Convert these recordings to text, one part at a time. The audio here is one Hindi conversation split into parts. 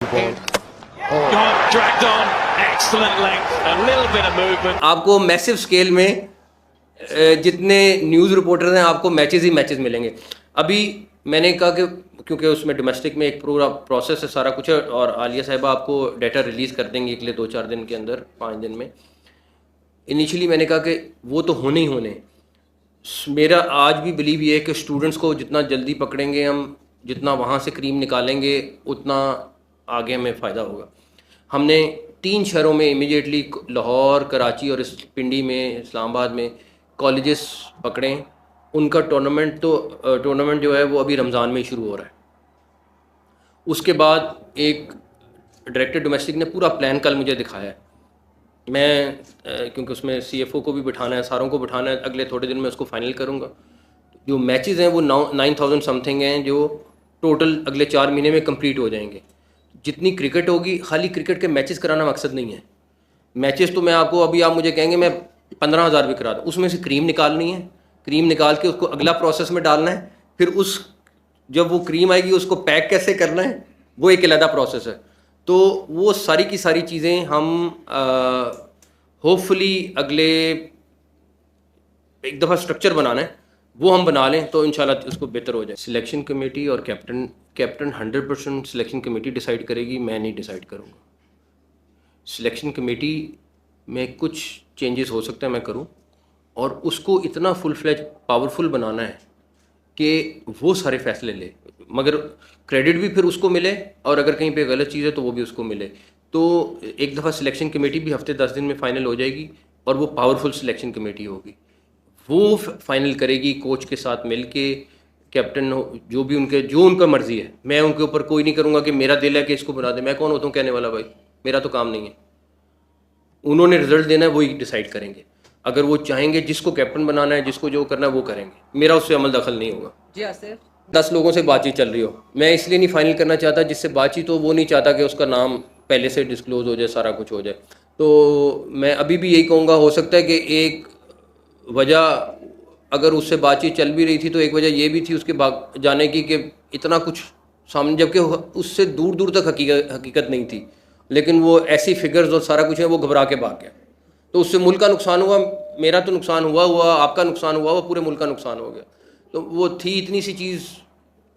Got dragged on, excellent length, a little bit of movement. आपको मैसिव स्केल में जितने न्यूज़ रिपोर्टर हैं आपको मैचेस ही मैचेस मिलेंगे। अभी मैंने कहा कि क्योंकि उसमें डोमेस्टिक में एक पूरा प्रोसेस है, सारा कुछ है, और आलिया साहिबा आपको डाटा रिलीज़ कर देंगी अगले 2-4 दिन के अंदर, 5 दिन में। इनिशियली मैंने कहा कि वो तो होने ही होने। मेरा आज भी बिलीव ये है कि स्टूडेंट्स को जितना जल्दी पकड़ेंगे हम, जितना वहाँ से क्रीम निकालेंगे, उतना आगे हमें फ़ायदा होगा। हमने 3 शहरों में इमीडिएटली, लाहौर, कराची और पिंडी में, इस्लामाबाद में कॉलेजेस पकड़े। उनका टूर्नामेंट जो है वो अभी रमज़ान में ही शुरू हो रहा है। उसके बाद एक डायरेक्टर डोमेस्टिक ने पूरा प्लान कल मुझे दिखाया है। मैं क्योंकि उसमें CFO को भी बिठाना है, सारों को बिठाना है, अगले थोड़े दिन में उसको फाइनल करूँगा। जो मैचेस हैं वो 9,000 समथिंग हैं, जो टोटल अगले 4 महीने में कंप्लीट हो जाएंगे। जितनी क्रिकेट होगी, खाली क्रिकेट के मैचेस कराना मकसद नहीं है। मैचेस तो मैं आपको, अभी आप मुझे कहेंगे मैं 15,000 भी करा दूँ, उसमें से क्रीम निकालनी है, क्रीम निकाल के उसको अगला प्रोसेस में डालना है, फिर जब वो क्रीम आएगी उसको पैक कैसे करना है, वो एक अलग प्रोसेस है। तो वो सारी की सारी चीज़ें हम होपफुली अगले एक दफ़ा स्ट्रक्चर बनाना है, वो हम बना लें तो इंशाल्लाह उसको बेहतर हो जाए। सिलेक्शन कमेटी और कैप्टन 100% सिलेक्शन कमेटी डिसाइड करेगी, मैं नहीं डिसाइड करूँगा। सिलेक्शन कमेटी में कुछ चेंजेस हो सकता है मैं करूँ, और उसको इतना फुल फ्लेज पावरफुल बनाना है कि वो सारे फैसले ले, मगर क्रेडिट भी फिर उसको मिले, और अगर कहीं पे गलत चीज़ है तो वो भी उसको मिले। तो एक दफ़ा सिलेक्शन कमेटी भी हफ्ते 10 दिन में फ़ाइनल हो जाएगी, और वो पावरफुल सिलेक्शन कमेटी होगी। वो फाइनल करेगी कोच के साथ मिल के, कैप्टन जो उनका मर्ज़ी है। मैं उनके ऊपर कोई नहीं करूँगा कि मेरा दिल है कि इसको बना दे। मैं कौन होता हूँ कहने वाला? भाई मेरा तो काम नहीं है। उन्होंने रिजल्ट देना है, वही डिसाइड करेंगे। अगर वो चाहेंगे जिसको कैप्टन बनाना है, जिसको जो करना है वो करेंगे, मेरा उससे अमल दखल नहीं होगा। जी आसिफ, 10 लोगों से बातचीत चल रही हो, मैं इसलिए नहीं फाइनल करना चाहता जिससे बातचीत हो, वो नहीं चाहता कि उसका नाम पहले से डिस्क्लोज हो जाए, सारा कुछ हो जाए। तो मैं अभी भी यही कहूँगा, हो सकता है कि एक वजह, अगर उससे बातचीत चल भी रही थी तो एक वजह ये भी थी उसके भाग जाने की कि इतना कुछ सामने, जबकि उससे दूर दूर तक हकीकत नहीं थी, लेकिन वो ऐसी फिगर्स और सारा कुछ है, वो घबरा के भाग गया। तो उससे मुल्क का नुकसान हुआ, मेरा तो नुकसान हुआ, आपका नुकसान हुआ, पूरे मुल्क का नुकसान हो गया। तो वो थी इतनी सी चीज़,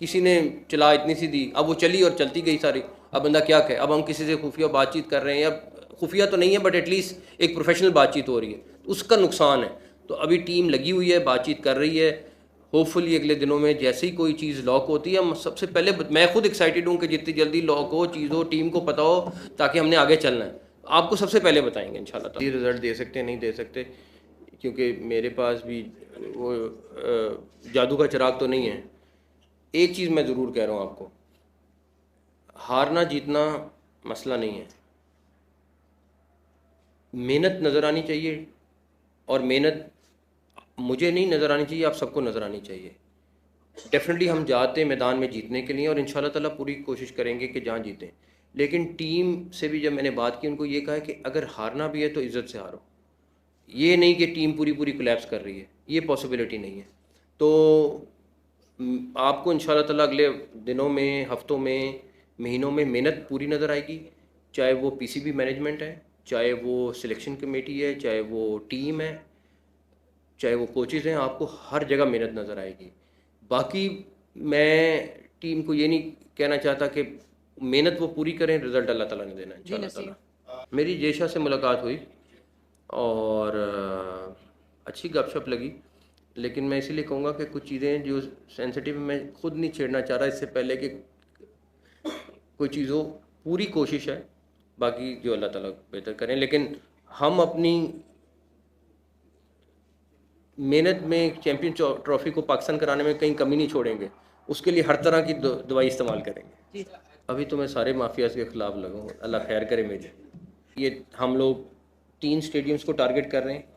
किसी ने चला इतनी सी दी, अब वो चली और चलती गई सारी। अब बंदा क्या कहे? अब हम किसी से खुफिया बातचीत कर रहे हैं, या खुफिया तो नहीं है बट एटलीस्ट एक प्रोफेशनल बातचीत हो रही है, तो उसका नुकसान है। तो अभी टीम लगी हुई है, बातचीत कर रही है। होपफुली अगले दिनों में जैसे ही कोई चीज़ लॉक होती है, हम सबसे पहले, मैं खुद एक्साइटेड हूँ कि जितनी जल्दी लॉक हो चीज़ हो, टीम को पता हो, ताकि हमने आगे चलना है। आपको सबसे पहले बताएंगे इंशाल्लाह। ये रिज़ल्ट दे सकते हैं, नहीं दे सकते, क्योंकि मेरे पास भी वो जादू का चिराग तो नहीं है। एक चीज़ मैं ज़रूर कह रहा हूँ आपको, हारना जीतना मसला नहीं है, मेहनत नज़र आनी चाहिए, और मेहनत मुझे नहीं नज़र आनी चाहिए, आप सबको नज़र आनी चाहिए। डेफिनेटली हम जाते हैं मैदान में जीतने के लिए, और इंशाल्लाह ताला पूरी कोशिश करेंगे कि जहाँ जीतें। लेकिन टीम से भी जब मैंने बात की, उनको ये कहा है कि अगर हारना भी है तो इज़्ज़त से हारो। ये नहीं कि टीम पूरी पूरी कोलैप्स कर रही है, ये पॉसिबिलिटी नहीं है। तो आपको इंशाल्लाह ताला अगले दिनों में, हफ्तों में, महीनों में मेहनत पूरी नज़र आएगी, चाहे वो PCB मैनेजमेंट है, चाहे वो सिलेक्शन कमेटी है, चाहे वो टीम है, चाहे वो कोचेज़ हैं, आपको हर जगह मेहनत नज़र आएगी। बाकी मैं टीम को ये नहीं कहना चाहता कि मेहनत वो पूरी करें, रिज़ल्ट अल्लाह ताला ने देना है इंशाल्लाह ताला। मेरी जेशा से मुलाकात हुई और अच्छी गपशप लगी, लेकिन मैं इसीलिए कहूँगा कि कुछ चीज़ें जो सेंसिटिव मैं खुद नहीं छेड़ना चाह रहा, इससे पहले कि कोई चीज़ हो। पूरी कोशिश है, बाकी जो अल्लाह ताला बेहतर करें, लेकिन हम अपनी मेहनत में चैम्पियन ट्रॉफी को पाकिस्तान कराने में कहीं कमी नहीं छोड़ेंगे। उसके लिए हर तरह की दवाई इस्तेमाल करेंगे। अभी तो मैं सारे माफियाज के ख़िलाफ़ लगा हूँ, अल्लाह खैर करे मेरी। ये हम लोग 3 स्टेडियम्स को टारगेट कर रहे हैं।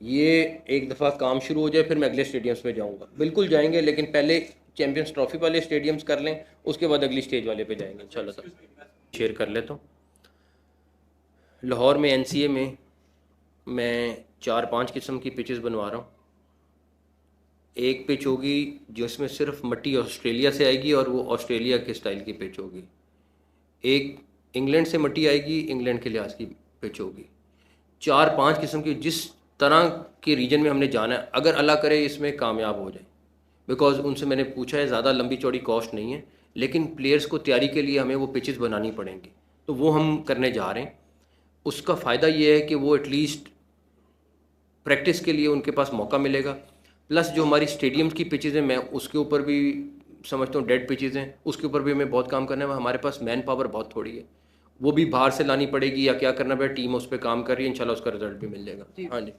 ये एक दफ़ा काम शुरू हो जाए, फिर मैं अगले स्टेडियम्स में जाऊँगा। बिल्कुल जाएंगे, लेकिन पहले चैम्पियंस ट्रॉफी वाले स्टेडियम्स कर लें, उसके बाद अगली स्टेज वाले पे जाएंगे इंशाल्लाह। शेयर कर लेता हूँ। लाहौर में NCA में मैं 4-5 किस्म की पिचेस बनवा रहा हूँ। एक पिच होगी जिसमें सिर्फ मट्टी ऑस्ट्रेलिया से आएगी, और वो ऑस्ट्रेलिया के स्टाइल की पिच होगी। एक इंग्लैंड से मट्टी आएगी, इंग्लैंड के लिहाज की पिच होगी। 4-5 किस्म की, जिस तरह के रीजन में हमने जाना है, अगर अल्लाह करे इसमें कामयाब हो जाए, बिकॉज उनसे मैंने पूछा है, ज़्यादा लंबी चौड़ी कॉस्ट नहीं है, लेकिन प्लेयर्स को तैयारी के लिए हमें वो पिचेस बनानी पड़ेंगी, तो वो हम करने जा रहे हैं। उसका फ़ायदा ये है कि वो एटलीस्ट प्रैक्टिस के लिए उनके पास मौका मिलेगा, प्लस जो हमारी स्टेडियम्स की पिचेज़ हैं, मैं उसके ऊपर भी समझता हूँ डेड पिचेज़ हैं, उसके ऊपर भी हमें बहुत काम करना है। हमारे पास मैन पावर बहुत थोड़ी है, वो भी बाहर से लानी पड़ेगी या क्या करना पड़ेगा, टीम उस पर काम कर रही है, इंशाल्लाह उसका रिजल्ट भी मिल जाएगा। हाँ जी।